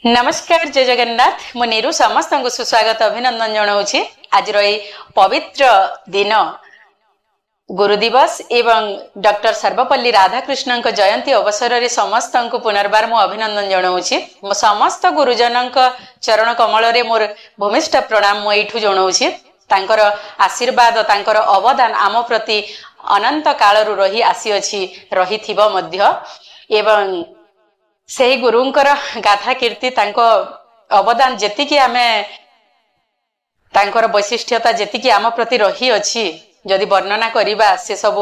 नमस्कार जय जगन्नाथ मु नीरू समस्त सुस्वागत अभिनंदन जनाऊँगी आज पवित्र दिन गुरु दिवस एवं डॉक्टर सर्वपल्ली राधाकृष्ण जयंती अवसर में समस्त को पुनर्बार मु अभिनंदन जनाऊँगी मो समस्त गुरुजन चरण कमल रे मोर भूमिष्ठ प्रणाम मु एठू जनाऊँगी तांकर आशीर्वाद तांकर अवदान आम प्रति अनंत काल रही आसी अछि रही थिबो मध्य एवं से गुरुंकर गाथा कीर्ति तांको अवदान जेतिकी आमे तांकर वैशिष्ट्यता जेतिकी आम प्रति रही अछि जदि वर्णना करिबा से सब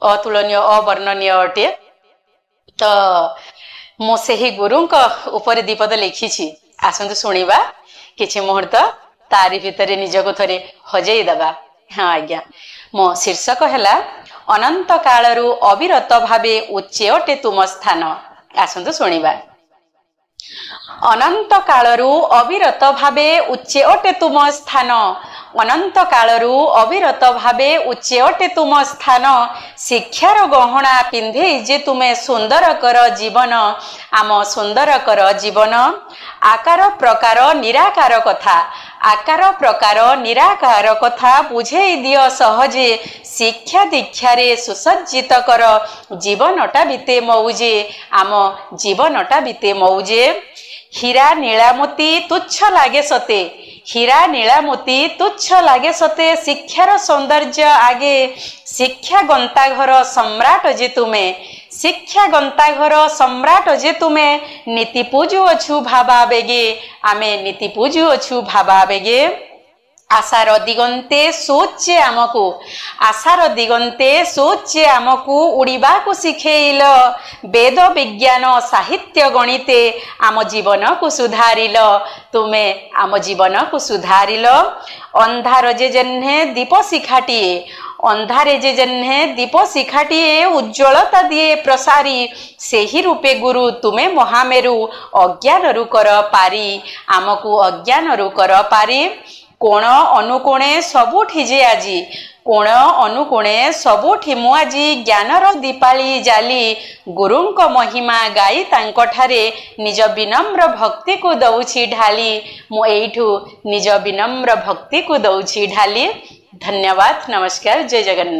अतुलनीय अवर्णनीय अटे तो मो सेही गुरुंक ऊपर दीपद लिखिछि आसंतु सुनिबा किछि मुहूर्त तारि भितरे निजको थरे हजेई दबा। हाँ आज्ञा मो शीर्षक हैला अनंत कालरू अविरत भावे उच्चे अटे तुम स्थान। आसंतु सुनिबा अनंत कालरू अविरत भावे उच्चे अटे तुम स्थान अनंत कालरू अविरत भावे उच्चे अटे तुम स्थान शिक्षार गहना पिंधे जे तुमे सुंदर कर जीवन आम सुंदर कर जीवन आकार प्रकार निराकार कथा आकार प्रकार निराकार कथा बुझे दियो सहजे शिक्षा दीक्षा रे सुसज्जित कर जीवनटा बीते मौजे आम जीवनटा बीते मौजे हीरा नीलामती तुच्छ लागे सते हीरा नीलामती तुच्छ लागे सते शिक्षार सौंदर्य आगे शिक्षा गंताघर सम्राट जे तुमे शिक्षा गंताघर सम्राट जे तुमे नीति पूजु अछु भाबा बेगे आमे नीति पूजु अछु भाबा बेगे आशार दिगंते सोचे आमको आशार दिगंते सोचे आमको उड़ीबा को शिखेइल वेद विज्ञान साहित्य गणिते आम जीवन को सुधारिल तुमे आम जीवन को सुधारिल अंधार जे जन्हे दीप शिखाटिए अंधारे जे जन्हे दीप शिखाटिए उज्ज्वलता दिए प्रसारी सेही रूपे गुरु तुमे महामेरु अज्ञान रु कर पारी आमको अज्ञान रु कर पारी कोण अनुकोणे सबुठी जे आजी कोण अनुकोणे सबुठी मु आजी ज्ञानर दीपाली जाली गुरुंक महिमा गाई तांकठारे निज विनम्र भक्ति को दउछि ढाली मु एठू निज विनम्र भक्ति को दउछि ढाली। धन्यवाद। नमस्कार। जय जगन्नाथ।